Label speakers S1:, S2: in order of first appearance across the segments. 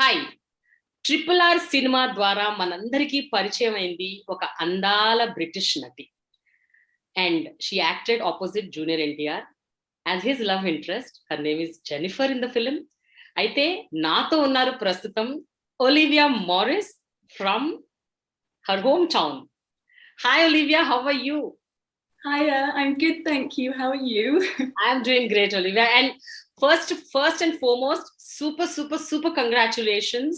S1: Hi RRR cinema ద్వారా మనందరికీ పరిచయం అయింది ఒక అందాల బ్రిటిష్ నటి. And she acted opposite junior NTR as his love interest. Her name is Jennifer in the film. అయితే నాతో ఉన్నారు ప్రస్తుతం Olivia Morris from her home town. Hi Olivia, how are you?
S2: Hiya, I'm good, thank you. How are you?
S1: I'm doing great, Olivia. And first and foremost, super congratulations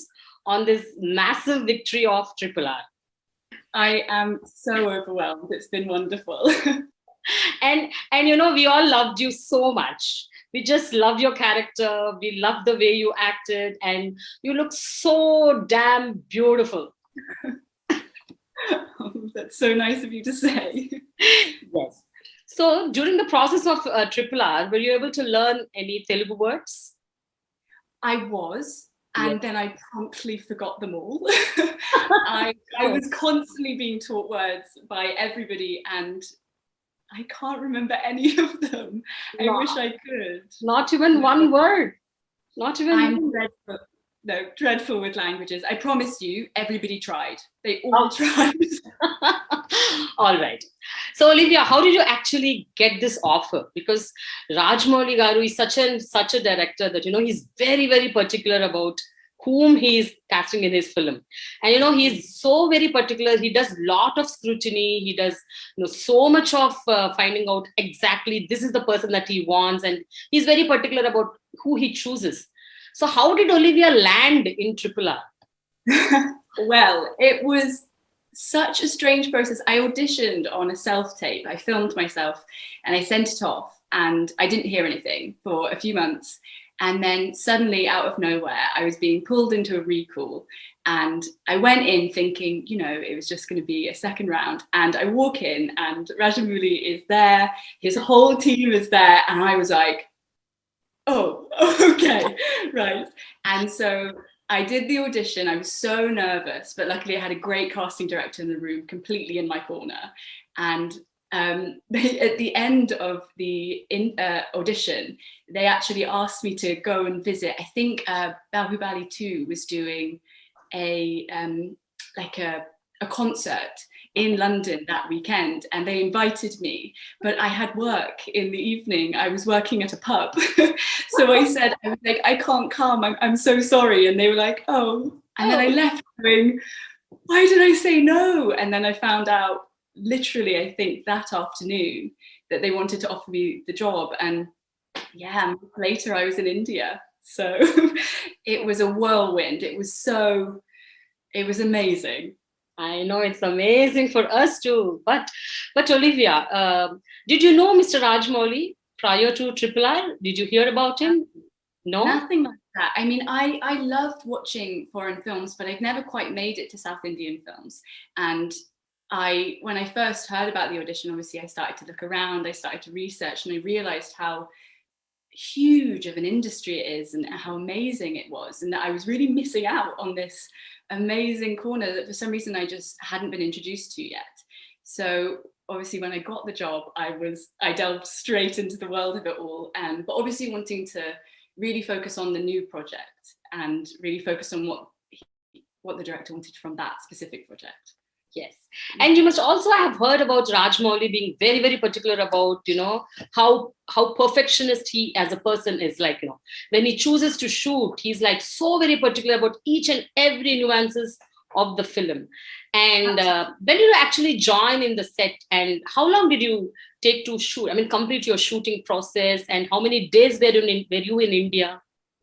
S1: on this massive victory of RRR.
S2: I am so overwhelmed. It's been wonderful.
S1: And you know, we all loved you so much. We just love your character. We love the way you acted, and you look so damn beautiful.
S2: Oh, that's so nice of you to say.
S1: Yes. So during the process of RRR, were you able to learn any Telugu words?
S2: I was, and
S1: Yes.
S2: then I promptly forgot them all. I was constantly being taught words by everybody, and I can't remember any of them. I
S1: Wow.
S2: wish I could.
S1: Not even one word. Not even
S2: I'm
S1: one.
S2: dreadful. No, dreadful with languages. I promise you, everybody tried. They all tried.
S1: All right. So Olivia, how did you actually get this offer? Because Rajamouli garu is such a director that, you know, he's very particular about whom he is casting in his film. And you know, he's so very particular. He does lot of scrutiny. He does, you know, so much of finding out exactly this is the person that he wants, and he's very particular about who he chooses. So how did Olivia land in RRR?
S2: Well, it was such a strange process. I auditioned on a self-tape. I filmed myself and I sent it off, and I didn't hear anything for a few months. And then suddenly, out of nowhere, I was being pulled into a recall. And I went in thinking, you know, it was just going to be a second round. And I walk in and Rajamouli is there. His whole team is there. And I was like, oh, okay, right. And so I did the audition. I was so nervous, but luckily I had a great casting director in the room, completely in my corner. And at the end of the audition, they actually asked me to go and visit. I think Bahubali 2 was doing a concert in London that weekend, and they invited me, but I had work in the evening. I was working at a pub. So I said, I was like, I can't come, I'm so sorry. And they were like, oh. And then I left going, why did I say no? And then I found out literally, I think that afternoon, that they wanted to offer me the job. And yeah, a month later I was in India. So it was a whirlwind. It was amazing.
S1: I know, it's amazing for us too. But Olivia, did you know Mr. Rajamouli prior to RRR? Did you hear about him? No?
S2: Nothing like that. I mean, I loved watching foreign films, but I'd never quite made it to South Indian films. And when I first heard about the audition, obviously I started to look around, I started to research, and I realized how huge of an industry it is and how amazing it was, and that I was really missing out on this amazing corner that for some reason I just hadn't been introduced to yet. So obviously when I got the job, I delved straight into the world of it all, but obviously wanting to really focus on the new project and really focus on what the director wanted from that specific project.
S1: Yes. And you must also have heard about Rajamouli being very particular about, you know, how perfectionist he as a person is. Like, you know, when he chooses to shoot, he's like so very particular about each and every nuances of the film. And when did you actually join in the set, and how long did you take to shoot? I mean, complete your shooting process, and how many days were you in India?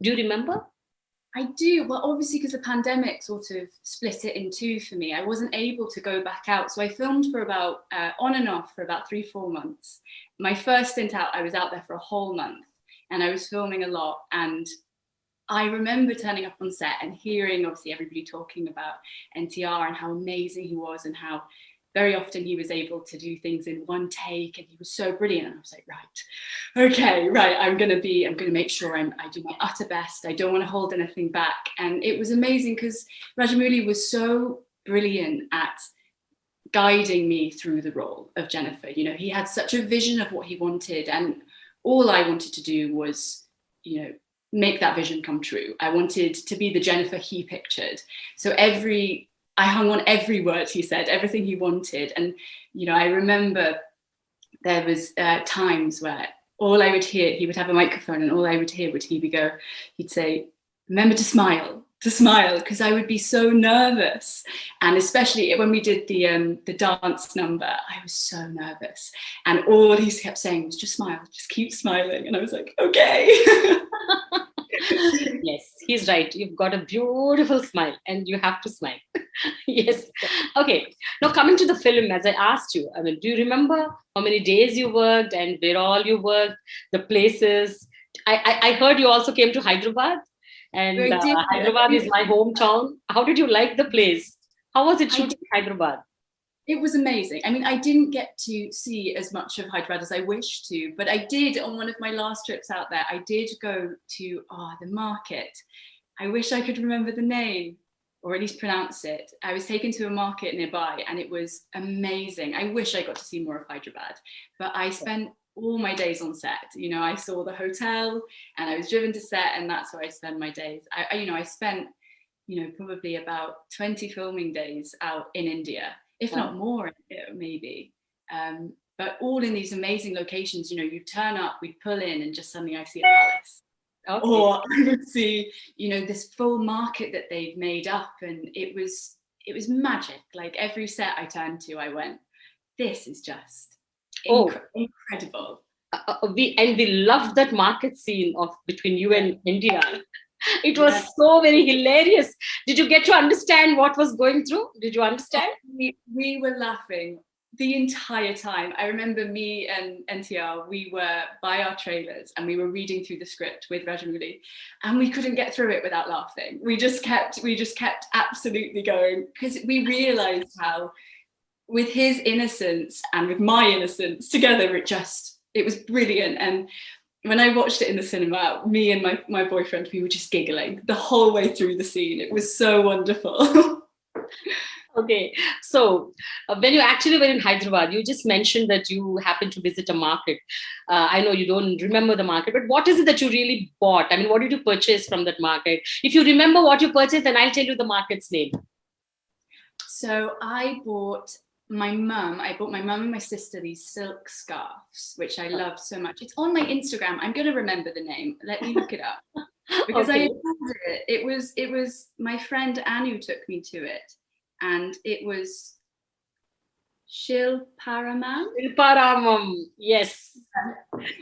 S1: Do you remember?
S2: I do. Well, obviously, because the pandemic sort of split it in two for me, I wasn't able to go back out. So I filmed for about, on and off for about 3-4 months. My first stint out, I was out there for a whole month, and I was filming a lot. And I remember turning up on set and hearing, obviously, everybody talking about NTR and how amazing he was, and how very often he was able to do things in one take, and he was so brilliant. And I was like, right, I'm gonna make sure I do my utter best. I don't want to hold anything back. And it was amazing because Rajamouli was so brilliant at guiding me through the role of Jennifer. You know, he had such a vision of what he wanted, and all I wanted to do was, you know, make that vision come true. I wanted to be the Jennifer he pictured. So I hung on every word he said, everything he wanted. And, you know, I remember there was times where all I would hear, he would have a microphone and all I would hear would he'd say, remember to smile, because I would be so nervous. And especially when we did the dance number, I was so nervous. And all he kept saying was, just smile, just keep smiling. And I was like, okay.
S1: Yes, he's right. You've got a beautiful smile and you have to smile. Yes. Okay. Now coming to the film, as I asked you, I mean, do you remember how many days you worked and where all you worked, the places? I heard you also came to Hyderabad, and Hyderabad is my hometown. How did you like the place? How was it shooting in Hyderabad?
S2: It was amazing. I mean, I didn't get to see as much of Hyderabad as I wished to, but I did, on one of my last trips out there, I did go to the market. I wish I could remember the name, or at least pronounce it. I was taken to a market nearby and it was amazing. I wish I got to see more of Hyderabad, but I spent all my days on set. You know, I saw the hotel and I was driven to set, and that's where I spend my days. I spent, you know, probably about 20 filming days out in India, if not more, maybe. But all in these amazing locations. You know, you turn up, we pull in, and just suddenly I see a palace. Okay. Or I would see, you know, this full market that they'd made up, and it was magic. Like every set I turned to, I went, this is just incredible.
S1: We loved that market scene of between you and India. It was so very hilarious. Did you get to understand what was going through? Did you understand?
S2: We were laughing the entire time. I remember me and NTR, we were by our trailers and we were reading through the script with Rajamouli, and we couldn't get through it without laughing. We just kept absolutely going, because we realized how, with his innocence and with my innocence together, it was brilliant. And when I watched it in the cinema, me and my boyfriend, we were just giggling the whole way through the scene. It was so wonderful.
S1: Okay, so when you actually were in Hyderabad, you just mentioned that you happened to visit a market. I know you don't remember the market, but what is it that you really bought? I mean, what did you purchase from that market? If you remember what you purchased, then I'll tell you the market's name.
S2: So I bought my mum and my sister these silk scarves, which I love so much. It's on my Instagram. I'm going to remember the name. Let me look it up. Because I loved it. It was my friend Anu took me to it. And it was Shilparamam.
S1: Shilparamam, yes.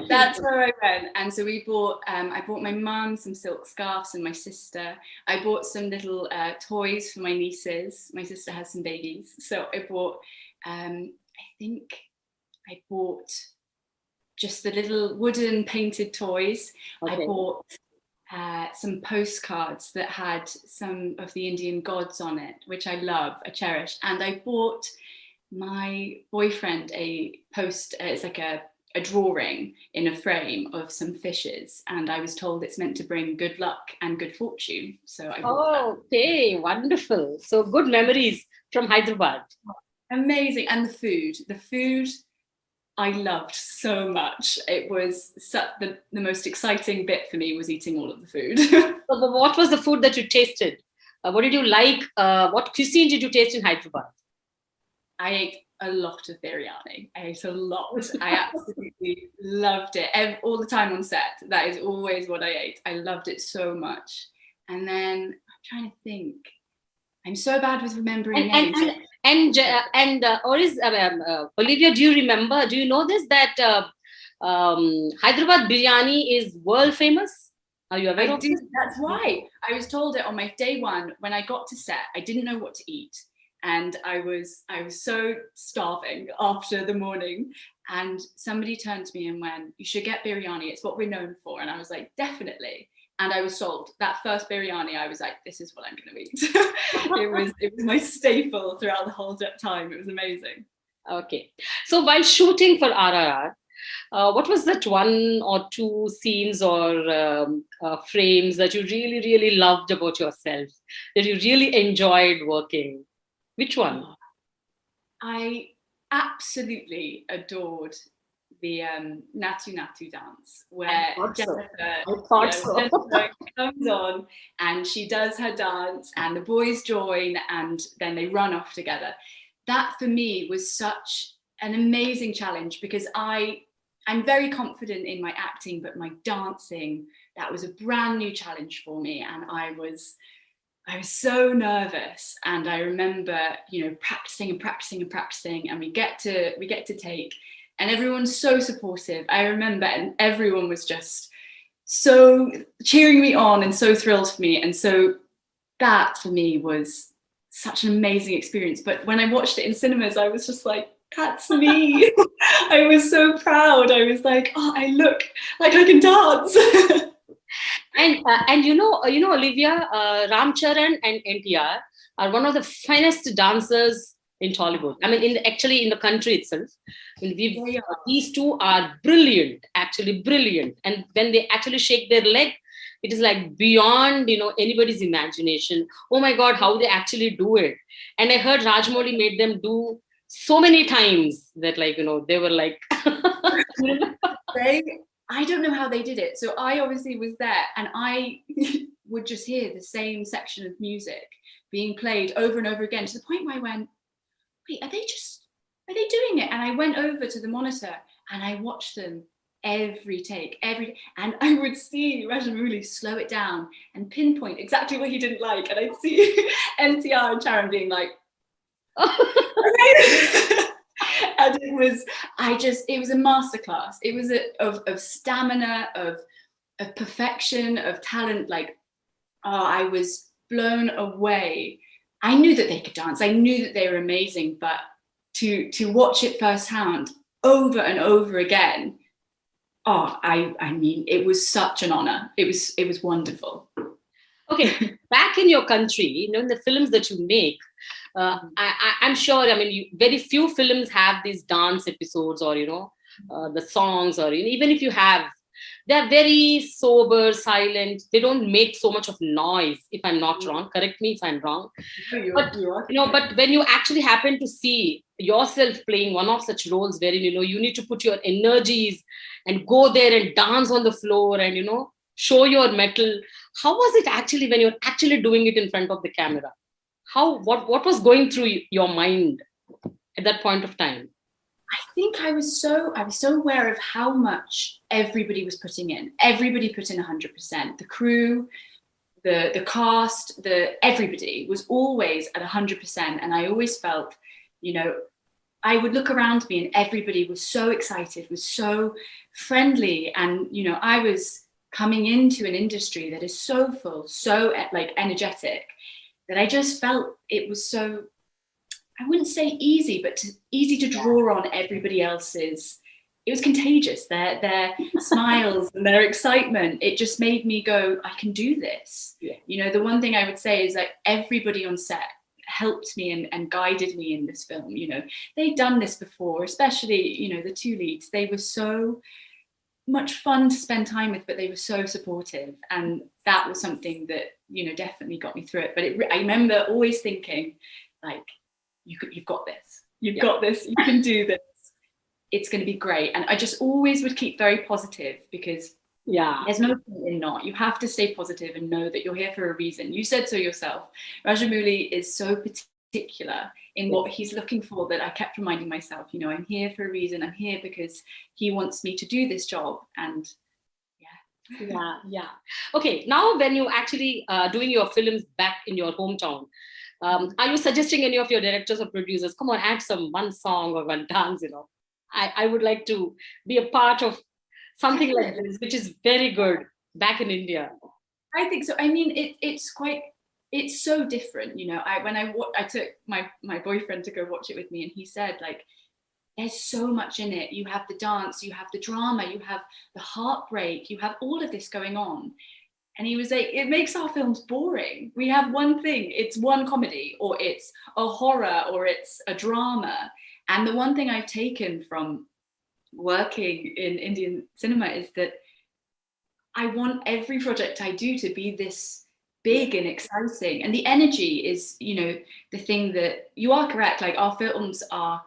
S2: That's where I went. And so we bought, I bought my mum some silk scarves and my sister. I bought some little toys for my nieces. My sister has some babies. So I bought, I think I bought just the little wooden painted toys. Okay. I bought some postcards that had some of the Indian gods on it, which I love, I cherish. And I bought my boyfriend it's like a drawing in a frame of some fishes, and I was told it's meant to bring good luck and good fortune. So I bought that.
S1: Okay, wonderful. So good memories from Hyderabad.
S2: Amazing. And the food I loved so much. It was the most exciting bit for me was eating all of the food.
S1: So what was the food that you tasted? What did you like? What cuisine did you taste in Hyderabad?
S2: I ate a lot of biryani. I ate a lot. I absolutely loved it. All the time on set, that is always what I ate. I loved it so much. And then I'm trying to think. I'm so bad with remembering names.
S1: Olivia, do you know this, that Hyderabad biryani is world famous? Are you aware of this?
S2: That's right. I was told it on my day one. When I got to set, I didn't know what to eat. And I was so starving after the morning. And somebody turned to me and went, you should get biryani. It's what we're known for. And I was like, definitely. And I was sold. That first biryani, I was like, this is what I'm going to eat. It was my staple throughout the whole time. It was amazing.
S1: Okay. So while shooting for RRR, what was that one or two scenes or frames that you really, really loved about yourself, that you really enjoyed working? Which one?
S2: I absolutely adored the Natu Natu dance, where
S1: I thought
S2: Jennifer comes on and she does her dance and the boys join and then they run off together. That for me was such an amazing challenge, because I'm very confident in my acting, but my dancing, that was a brand new challenge for me. And I was so nervous. And I remember, practicing and practicing and practicing, and we get to take, and everyone's so supportive. I remember, and everyone was just so cheering me on and so thrilled for me. And so that for me was such an amazing experience. But when I watched it in cinemas, I was just like, that's me. I was so proud. I was like, oh, I look like I can dance.
S1: And Olivia, Charan and NTR are one of the finest dancers in Tollywood. I mean, actually in the country itself. These two are brilliant, actually brilliant. And when they actually shake their leg, it is like beyond, anybody's imagination. Oh my God, how they actually do it. And I heard Rajamouli made them do so many times that, they were like...
S2: I don't know how they did it. So I obviously was there, and I would just hear the same section of music being played over and over again, to the point where I went, wait, are they doing it? And I went over to the monitor and I watched them every take, and I would see Rajamouli slow it down and pinpoint exactly what he didn't like. And I'd see NTR and Charan being like, and it was a masterclass. It was of stamina, of perfection, of talent. I was blown away. I knew that they could dance. I knew that they were amazing, but to watch it firsthand over and over again, I mean, it was such an honor. It was wonderful.
S1: Okay, back in your country, in the films that you make, I'm sure, very few films have these dance episodes, or, the songs, or even if you have, they're very sober, silent. They don't make so much of noise, if I'm not wrong. Correct me if I'm wrong. But when you actually happen to see yourself playing one of such roles wherein, you need to put your energies and go there and dance on the floor and, show your mettle. How was it actually when you're actually doing it in front of the camera? What was going through your mind at that point of time?
S2: I think I was so aware of how much everybody was putting in. Everybody put in 100%. The crew, the cast, everybody was always at 100%. And I always felt, I would look around me and everybody was so excited, was so friendly. And, I was coming into an industry that is so full, so energetic, that I just felt it was so, I wouldn't say easy, but easy to draw on everybody else's. It was contagious, their smiles and their excitement. It just made me go, I can do this. Yeah. The one thing I would say is that everybody on set helped me and guided me in this film. They'd done this before, especially, the two leads. They were so much fun to spend time with, but they were so supportive. And that was something that, definitely got me through it. But I remember always thinking, you've got this. You've got this. You can do this. It's going to be great. And I just always would keep very positive, because there's no point in not. You have to stay positive and know that you're here for a reason. You said so yourself. Rajamouli is so particular in what he's looking for that I kept reminding myself, I'm here for a reason. I'm here because he wants me to do this job. And
S1: yeah. Okay, now when you actually doing your films back in your hometown, are you suggesting any of your directors or producers, come on, add one song or one dance? I would like to be a part of something like this, which is very good back in India.
S2: I think so. I mean, it's so different. I took my boyfriend to go watch it with me, and he said, there's so much in it. You have the dance, you have the drama, you have the heartbreak, you have all of this going on. And he was like, it makes our films boring. We have one thing, it's one comedy, or it's a horror, or it's a drama. And the one thing I've taken from working in Indian cinema is that I want every project I do to be this big and exciting. And the energy is, the thing that you are correct. Our films are,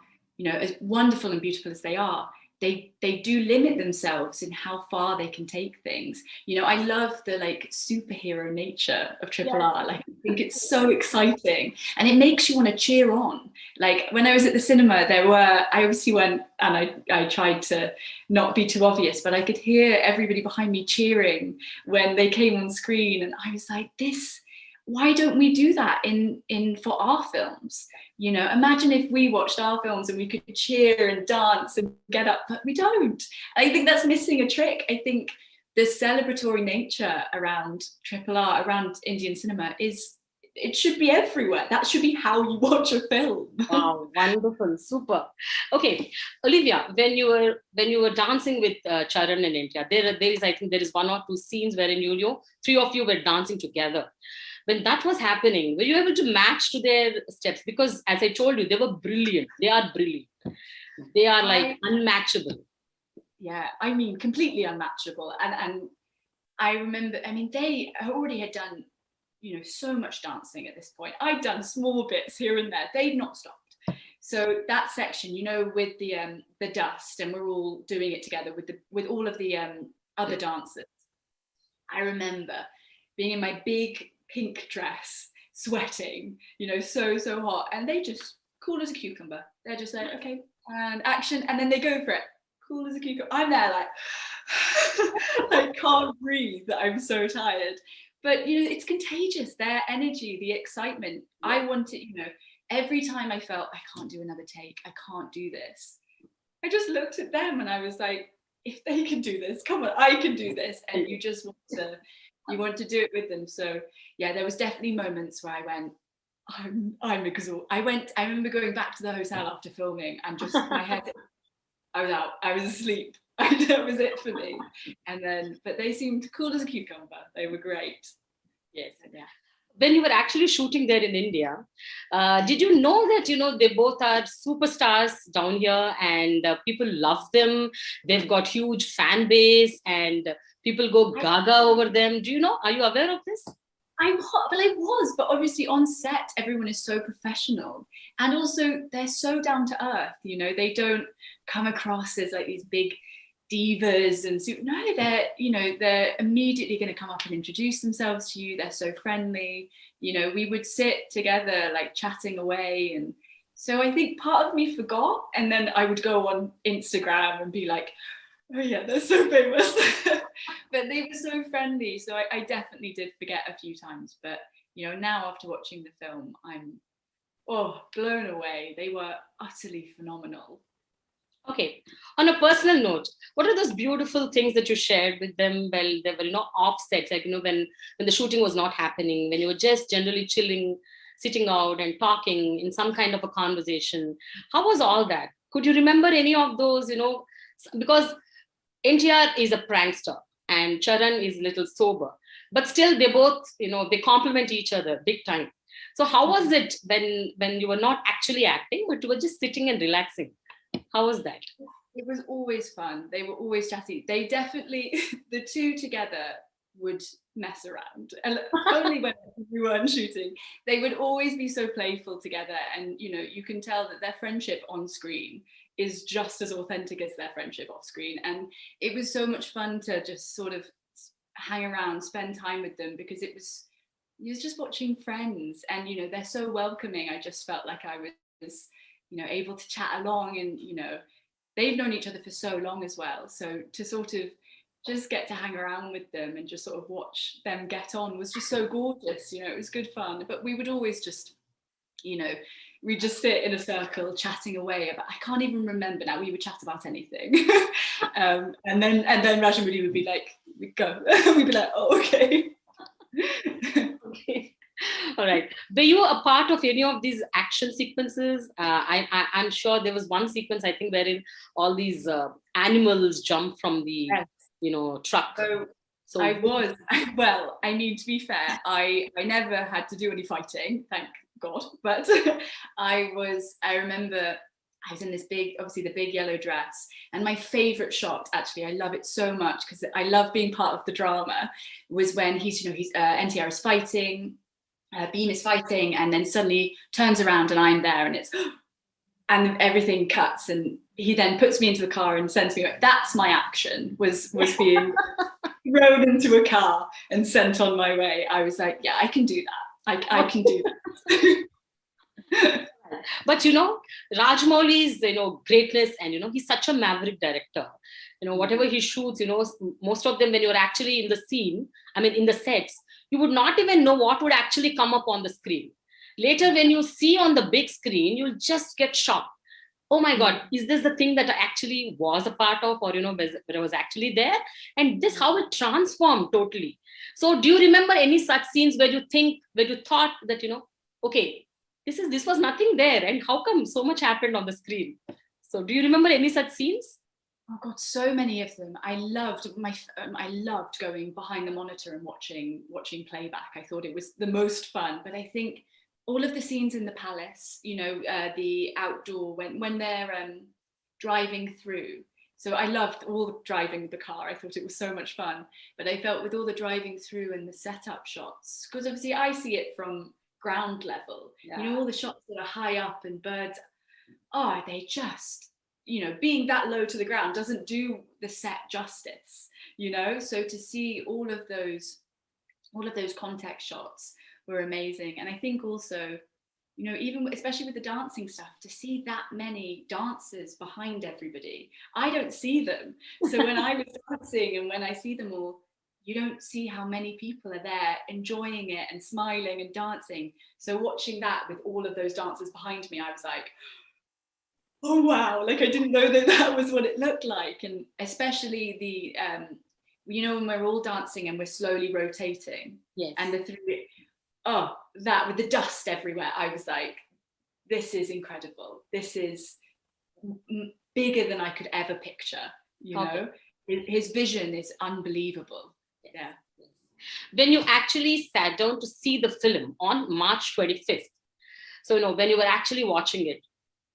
S2: as wonderful and beautiful as they are, they do limit themselves in how far they can take things. You know, I love the like superhero nature of RRR. Like, I think it's so exciting, and it makes you want to cheer on. Like when I was at the cinema, I obviously went, and I tried to not be too obvious, but I could hear everybody behind me cheering when they came on screen, and I was like, why don't we do that in for our films? You know, imagine if we watched our films and we could cheer and dance and get up, but we don't. I think that's missing a trick. I think the celebratory nature around RRR, around Indian cinema, it should be everywhere. That should be how you watch a film.
S1: Wow, wonderful, super. Okay, Olivia, when you were dancing with Charan and NTR, I think there is one or two scenes wherein three of you were dancing together. When that was happening, were you able to match to their steps? Because as I told you, they were brilliant. They are brilliant. They are like unmatchable.
S2: Yeah, I mean, completely unmatchable. And I remember, I mean, they already had done, you know, so much dancing at this point. I'd done small bits here and there. They'd not stopped. So that section, you know, with the dust, and we're all doing it together with all of the other dancers. I remember being in my big pink dress, sweating, you know, so hot, and they just cool as a cucumber. They're just like, okay, and action, and then they go for it, cool as a cucumber. I'm there like I can't breathe, I'm so tired. But you know, it's contagious, their energy, the excitement. I wanted, you know, every time I felt I can't do another take, I can't do this, I just looked at them and I was like, if they can do this, come on, I can do this. And you just want to do it with them. So yeah, there was definitely moments where I went, I'm exhausted. I remember going back to the hotel after filming and just my head, I was out, I was asleep. That was it for me. And then, but they seemed cool as a cucumber. They were great.
S1: Yes. Yeah. When you were actually shooting there in India, did you know that, you know, they both are superstars down here, and people love them? They've got huge fan base and people go gaga over them. Do you know? Are you aware of this?
S2: I was, but obviously on set, everyone is so professional, and also they're so down to earth. You know, they don't come across as like these big divas and no, they're immediately going to come up and introduce themselves to you. They're so friendly. You know, we would sit together like chatting away, and so I think part of me forgot, and then I would go on Instagram and be like, oh yeah, they're so famous. But they were so friendly, so I definitely did forget a few times. But you know, now after watching the film, I'm blown away. They were utterly phenomenal.
S1: Okay. On a personal note, what are those beautiful things that you shared with them while they were, you know, offsets, like, you know, when the shooting was not happening, when you were just generally chilling, sitting out and talking in some kind of a conversation? How was all that? Could you remember any of those, you know, because NTR is a prankster and Charan is a little sober, but still they both, you know, they complement each other big time. So how was it when you were not actually acting, but you were just sitting and relaxing? How was that?
S2: It was always fun. They were always chatty. They definitely, the two together would mess around, and only when we weren't shooting. They would always be so playful together, and you know, you can tell that their friendship on screen is just as authentic as their friendship off screen. And it was so much fun to just sort of hang around, spend time with them, because it was just watching friends, and you know, they're so welcoming. I just felt like I was, you know, able to chat along, and you know, they've known each other for so long as well, so to sort of just get to hang around with them and just sort of watch them get on was just so gorgeous. You know, it was good fun. But we would always just, you know, we just sit in a circle chatting away about, I can't even remember now, we would chat about anything. And then Rajamouli would be like, we go. We'd be like, oh, okay.
S1: Okay. All right. Were you a part of any of these action sequences? I'm sure there was one sequence, I think, wherein all these animals jump from the, yes, you know, truck.
S2: So I was, well, I mean, to be fair, I never had to do any fighting, thank God. But I remember I was in this big, obviously the big yellow dress, and my favorite shot, actually, I love it so much because I love being part of the drama, was when he's NTR is fighting, Beam is fighting, and then suddenly turns around and I'm there, and it's, and everything cuts, and he then puts me into the car and sends me away. That's my action, was being thrown into a car and sent on my way. I was like, yeah, I can do that. I can do that.
S1: But you know, Rajamouli's, you know, greatness, and you know, he's such a maverick director. You know, whatever he shoots, you know, most of them, when you're actually in the scene, I mean, in the sets, you would not even know what would actually come up on the screen. Later, when you see on the big screen, you'll just get shocked. Oh my God, is this the thing that I actually was a part of, or, you know, where I was actually there? And this, how it transformed totally. So do you remember any such scenes where you thought that, you know, okay, this was nothing there, and how come so much happened on the screen? So do you remember any such scenes?
S2: Oh God, so many of them. I loved going behind the monitor and watching playback. I thought it was the most fun. But I think all of the scenes in the palace, you know, the outdoor, when they're driving through. So I loved all driving the car. I thought it was so much fun. But I felt with all the driving through and the setup shots, because obviously I see it from ground level. Yeah. You know, all the shots that are high up and birds, they just, you know, being that low to the ground doesn't do the set justice, you know. So to see all of those context shots were amazing. And I think also, you know, even especially with the dancing stuff, to see that many dancers behind everybody, I don't see them. So when I was dancing and when I see them all, you don't see how many people are there enjoying it and smiling and dancing. So watching that with all of those dancers behind me, I was like, oh wow, like I didn't know that was what it looked like. And especially the you know, when we're all dancing and we're slowly rotating,
S1: yes,
S2: and that with the dust everywhere, I was like, this is incredible. This is bigger than I could ever picture, you know. His vision is unbelievable. Yeah.
S1: When you actually sat down to see the film on March 25th, so, you know, when you were actually watching it,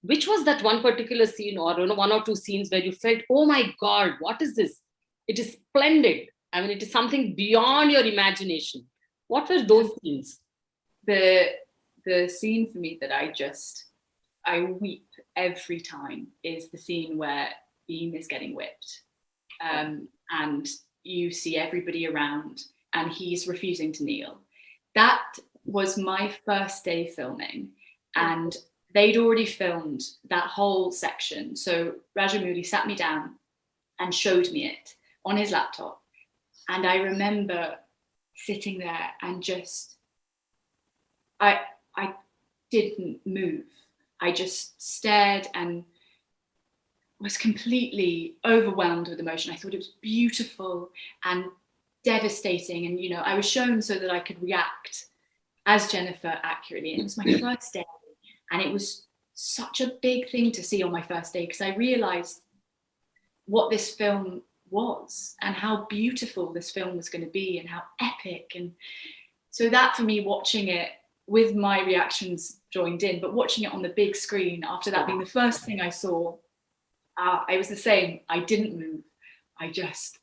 S1: which was that one particular scene, or, you know, one or two scenes where you felt, oh my God, what is this? It is splendid. I mean, it is something beyond your imagination. What were those scenes?
S2: The scene for me that I weep every time is the scene where Beam is getting whipped. And you see everybody around and he's refusing to kneel. That was my first day filming, and they'd already filmed that whole section. So Rajamouli sat me down and showed me it on his laptop. And I remember sitting there and just, I didn't move. I just stared and was completely overwhelmed with emotion. I thought it was beautiful and devastating. And, you know, I was shown so that I could react as Jennifer accurately. And it was my first day. And it was such a big thing to see on my first day, because I realized what this film was and how beautiful this film was going to be and how epic. And so that, for me, watching it with my reactions joined in, but watching it on the big screen after that being the first thing I saw, I was the same. I didn't move. I just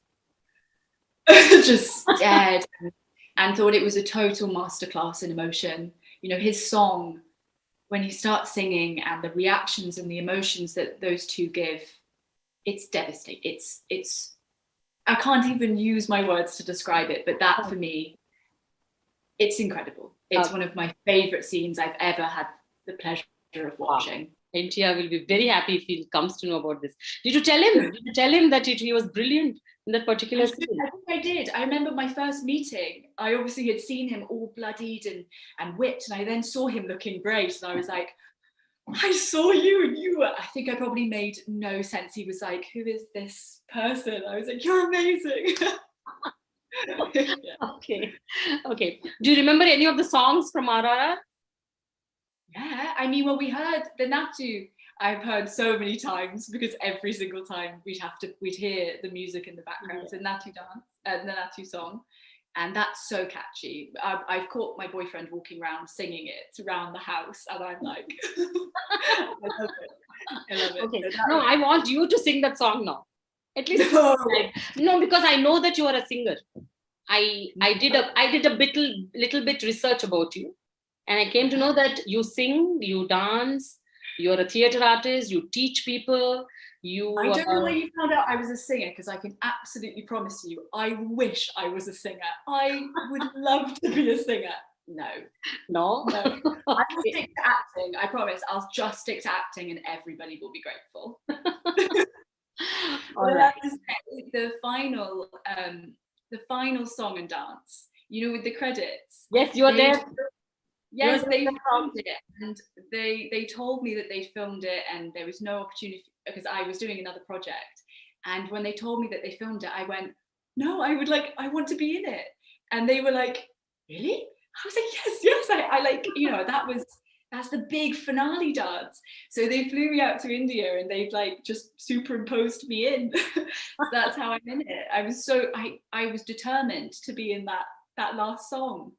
S2: stared and thought it was a total masterclass in emotion. You know, his song, when he starts singing, and the reactions and the emotions that those two give, it's devastating. It's I can't even use my words to describe it, but that, for me, it's incredible. It's one of my favorite scenes I've ever had the pleasure of watching.
S1: NTR will be very happy if he comes to know about this. Did you tell him? Did you tell him that he was brilliant in that particular scene?
S2: I think I did. I remember my first meeting. I obviously had seen him all bloodied and whipped, and I then saw him looking great, and I was like, I saw you, and you were. I think I probably made no sense. He was like, who is this person? I was like, you're amazing.
S1: Yeah. Okay. Do you remember any of the songs from RRR?
S2: Yeah, I mean, well, we heard the Natu. I've heard so many times, because every single time we'd hear the music in the background. Yeah. The Natu dance, the Natu song, and that's so catchy. I've caught my boyfriend walking around singing it around the house, and I'm like, I love it.
S1: Okay, no, I want you to sing that song now. At least no, because I know that you are a singer. I did a little bit research about you, and I came to know that you sing, you dance, You're a theatre artist, you teach people,
S2: I don't know where you found out I was a singer, because I can absolutely promise you, I wish I was a singer. I would love to be a singer. No.
S1: No?
S2: No. I will stick to acting. I promise. I'll just stick to acting and everybody will be grateful.
S1: All
S2: But I
S1: right.
S2: have to say, the final song and dance, you know, with the credits.
S1: Yes, you're there.
S2: Yes,
S1: You're
S2: they
S1: there.
S2: filmed it, and they told me that they filmed it, and there was no opportunity because I was doing another project. And when they told me that they filmed it, I went, "No, I want to be in it." And they were like, "Really?" I was like, "Yes, yes." I like, you know, that's the big finale dance. So they flew me out to India, and they've like just superimposed me in. So that's how I'm in it. I was determined to be in that last song.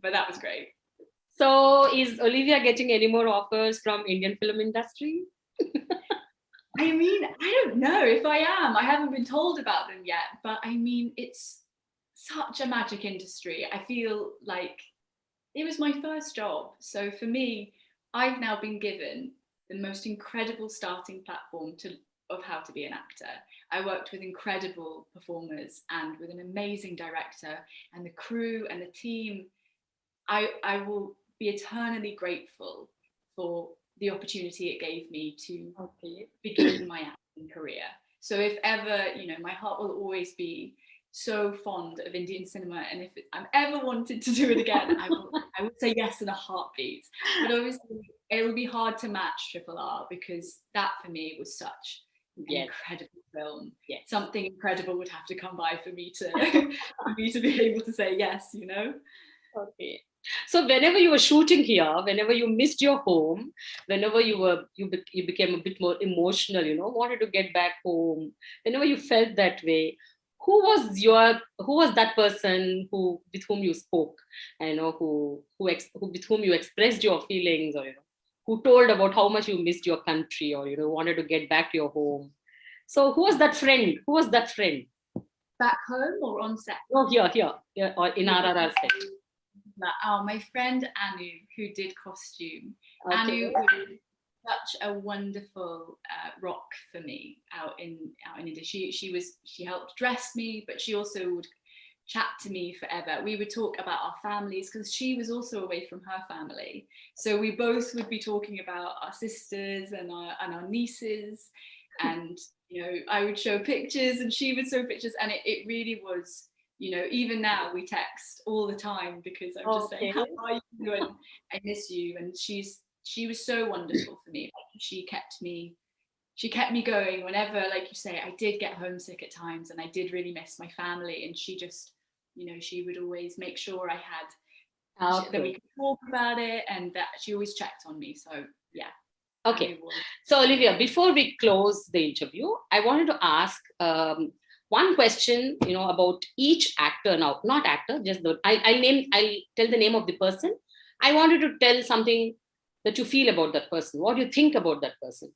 S2: But that was great.
S1: So is Olivia getting any more offers from Indian film industry?
S2: I mean, I don't know if I am. I haven't been told about them yet, but I mean, it's such a magic industry. I feel like it was my first job. So for me, I've now been given the most incredible starting platform of how to be an actor. I worked with incredible performers and with an amazing director, and the crew and the team. I will be eternally grateful for the opportunity it gave me to begin my acting career. So if ever, you know, my heart will always be so fond of Indian cinema, and if I'm ever wanted to do it again, I would say yes in a heartbeat. But obviously, it will be hard to match RRR, because that for me was such an incredible film.
S1: Yes.
S2: Something incredible would have to come by for me to for me to be able to say yes, you know.
S1: Okay. So whenever you were shooting here, whenever you missed your home, whenever you became a bit more emotional, you know, wanted to get back home, whenever you felt that way, who was that person with whom you spoke, you know, with whom you expressed your feelings, or you know, who told about how much you missed your country, or you know, wanted to get back to your home. So who was that friend? Who was that friend?
S2: Back home or on set?
S1: Oh, here, or in RRR set.
S2: Oh, my friend Anu, who did costume.
S1: Okay.
S2: Anu was such a wonderful rock for me out in India. She helped dress me, but she also would chat to me forever. We would talk about our families, because she was also away from her family. So we both would be talking about our sisters and our nieces. And you know, I would show pictures and she would show pictures, and it really was, you know, even now we text all the time, because I'm just saying, how are you? And I miss you. And she was so wonderful for me. Like, she kept me going whenever, like you say, I did get homesick at times and I did really miss my family. And she just, you know, she would always make sure I had that we could talk about it, and that she always checked on me. So yeah.
S1: Okay. So Olivia, before we close the interview, I wanted to ask one question, you know, about each actor. Now, not actor, just I'll tell the name of the person. I wanted to tell something that you feel about that person. What do you think about that person?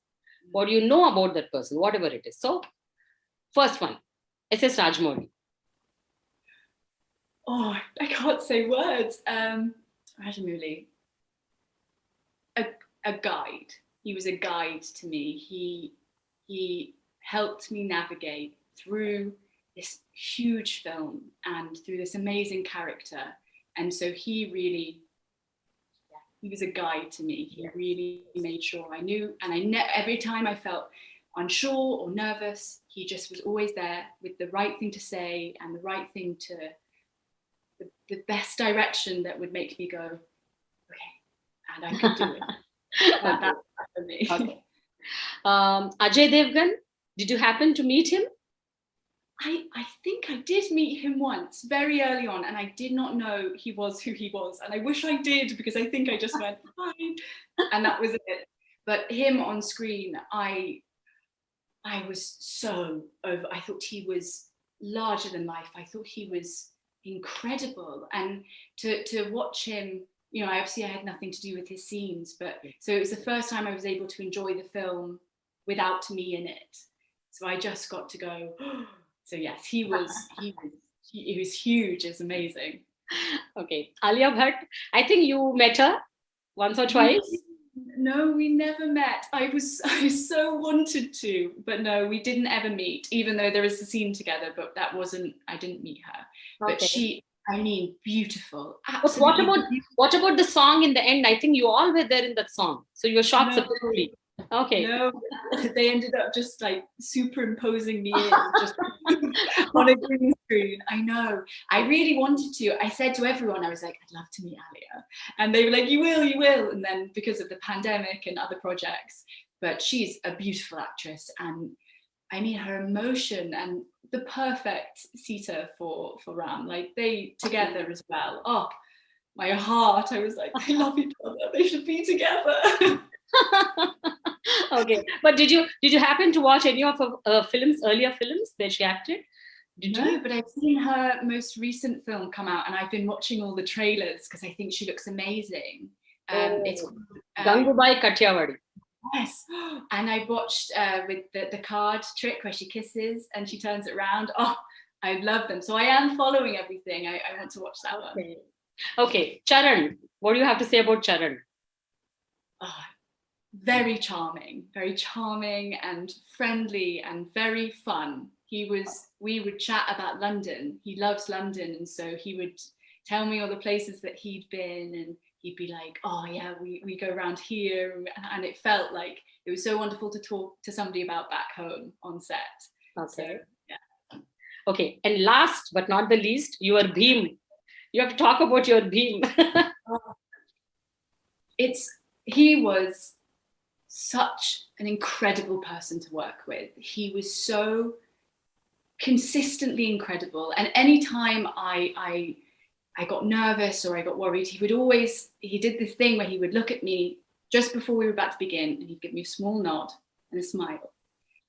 S1: What do you know about that person? Whatever it is. So, first one, SS Rajamouli.
S2: Oh, I can't say words. Rajamouli, a guide. He was a guide to me. He helped me navigate through this huge film and through this amazing character. And so he was a guide to me. He really made sure I knew, and every time I felt unsure or nervous, he just was always there with the right thing to say and the right thing to, the best direction that would make me go, okay, and I could do it. That's for me.
S1: Okay. Ajay Devgan, did you happen to meet him?
S2: I think I did meet him once, very early on, and I did not know he was who he was. And I wish I did, because I think I just went, hi, and that was it. But him on screen, I was so over. I thought he was larger than life. I thought he was incredible. And to watch him, you know, I had nothing to do with his scenes, but so it was the first time I was able to enjoy the film without me in it. So I just got to go, so yes, he was huge. It's amazing.
S1: Okay. Alia Bhatt, I think you met her once or twice.
S2: No, we never met. I so wanted to, but no, we didn't ever meet, even though there is a scene together, but I didn't meet her. But
S1: Okay.
S2: I mean, beautiful,
S1: But
S2: absolutely beautiful.
S1: what about the song in the end? I think you all were there in that song. So you were shot
S2: No,
S1: separately. Okay.
S2: no, they ended up just like superimposing me in, just on a green screen. I know. I really wanted to. I said to everyone, I was like, I'd love to meet Alia. And they were like, you will. And then because of the pandemic and other projects, but she's a beautiful actress. And I mean, her emotion and the perfect Sita for Ram, like they together as well. Oh, my heart. I was like, they love each other. They should be together.
S1: Okay. But did you happen to watch any of her earlier films that she acted? Did
S2: No,
S1: you?
S2: but I've seen her most recent film come out, and I've been watching all the trailers because I think she looks amazing. It's
S1: Oh,
S2: called,
S1: Gangubai Kathiawadi.
S2: yes, and I watched with the card trick where she kisses and she turns it around. Oh, I love them. So I am following everything. I want to watch that one.
S1: Okay, Charan, what do you have to say about Charan?
S2: Oh, very charming and friendly and very fun. We would chat about London. He loves London, and so he would tell me all the places that he'd been, and he'd be like, oh yeah, we go around here, and it felt like it was so wonderful to talk to somebody about back home on set.
S1: Okay.
S2: So, yeah.
S1: Okay, and last but not the least, your Bheem. You have to talk about your Bheem.
S2: He was such an incredible person to work with. He was so consistently incredible, and anytime I got nervous or I got worried, he did this thing where he would look at me just before we were about to begin, and he'd give me a small nod and a smile,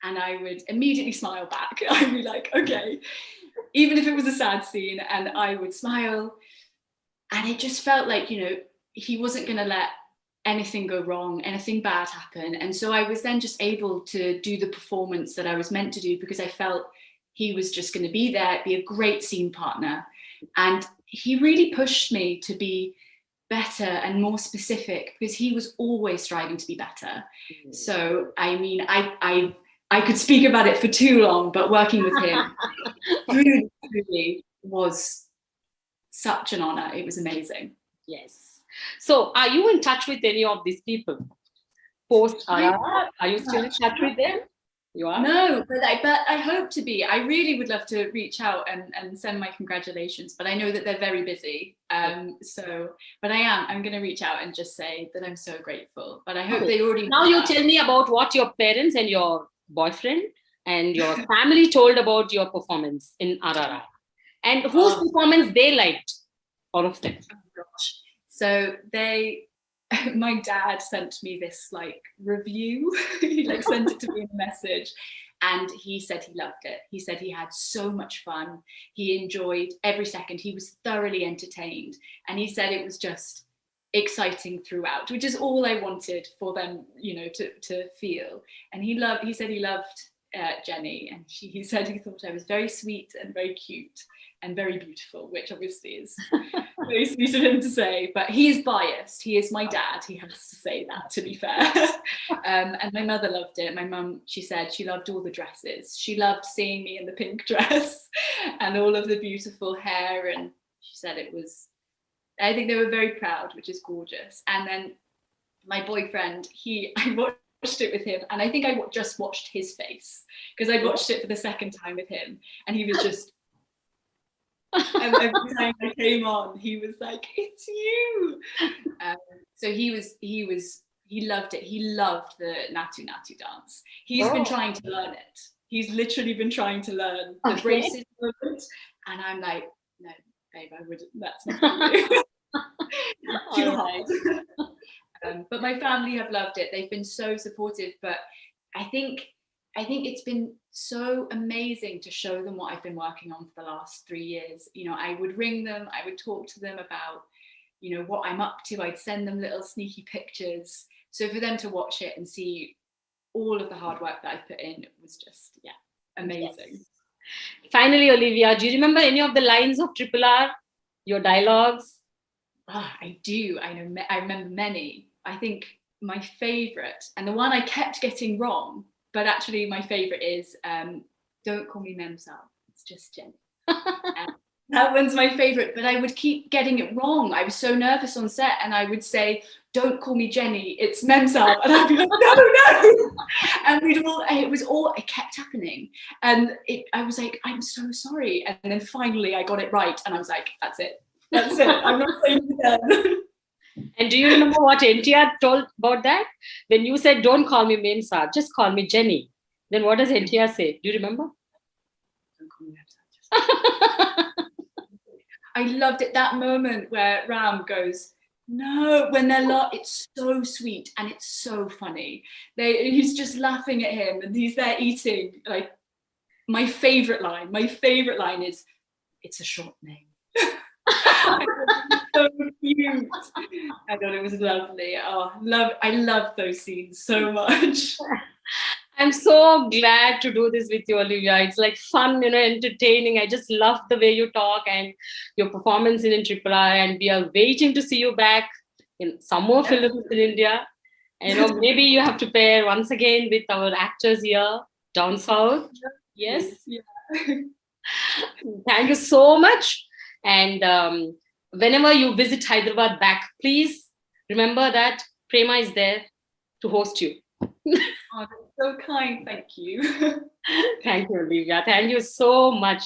S2: and I would immediately smile back. I'd be like, okay, even if it was a sad scene, and I would smile, and it just felt like, he wasn't going to let anything go wrong, anything bad happen. And so I was then just able to do the performance that I was meant to do, because I felt he was just going to be there, be a great scene partner. And he really pushed me to be better and more specific, because he was always striving to be better. So, I mean, I could speak about it for too long, but working with him really was such an honor. It was amazing.
S1: Yes. So, are you in touch with any of these people? Post RRR? Are you still in touch with them? You are?
S2: No, but I hope to be. I really would love to reach out and send my congratulations, but I know that they're very busy. But I'm going to reach out and just say that I'm so grateful. But I hope they already.
S1: Now you tell me about what your parents and your boyfriend and your family told about your performance in RRR, and whose performance they liked. All of them.
S2: Oh gosh. So my dad sent me this like review. He like sent it to me in a message, and he said he loved it. He said he had so much fun. He enjoyed every second. He was thoroughly entertained, and he said it was just exciting throughout, which is all I wanted for them, to feel. And he said he loved Jenny, and he said he thought I was very sweet and very cute and very beautiful, which obviously is very sweet of him to say, but he is biased. He is my dad. He has to say that, to be fair. And my mother loved it. My mum, she said she loved all the dresses. She loved seeing me in the pink dress and all of the beautiful hair. And she said I think they were very proud, which is gorgeous. And then my boyfriend, I watched it with him, and I think I just watched his face, because I watched it for the second time with him, and he was just, and every time I came on, he was like, "It's you." So he loved it. He loved the Natu Natu dance. He's been trying to learn it. He's literally been trying to learn the braces movement, and I'm like, no, babe, I wouldn't. That's not for you. Too hard. But my family have loved it. They've been so supportive. But I think it's been so amazing to show them what I've been working on for the last 3 years. I would ring them, I would talk to them about, what I'm up to. I'd send them little sneaky pictures. So for them to watch it and see all of the hard work that I've put in, it was just, amazing.
S1: Yes. Finally, Olivia, do you remember any of the lines of RRR? Your dialogues?
S2: I do. I remember many. I think my favorite, and the one I kept getting wrong, but actually my favorite is Don't Call Me Memsal. It's just Jenny. That one's my favorite, but I would keep getting it wrong. I was so nervous on set, and I would say, "Don't call me Jenny, it's Memsal," and I'd be like, "No, no!" And it kept happening, and I was like, "I'm so sorry," and then finally I got it right, and I was like, "That's it, I'm not saying it again."
S1: And do you remember what NTR told about that? When you said, "Don't call me Mem Saab, just call me Jenny." Then what does NTR say? Do you remember?
S2: Don't call me Memsal. I loved it, that moment where Ram goes, "No," when it's so sweet and it's so funny. He's just laughing at him and he's there eating. Like, my favorite line is, "It's a short name." I thought it was so cute. I thought it was lovely. I love those scenes so much.
S1: I'm so glad to do this with you, Olivia. It's like fun, entertaining. I just love the way you talk and your performance in Triple I. And we are waiting to see you back in some more films in India. And maybe you have to pair once again with our actors here down south. Yes.
S2: Yeah.
S1: Thank you so much. And whenever you visit Hyderabad back, please remember that Prema is there to host you.
S2: Oh, that's so kind. Thank you.
S1: Thank you, Olivia. Thank you so much.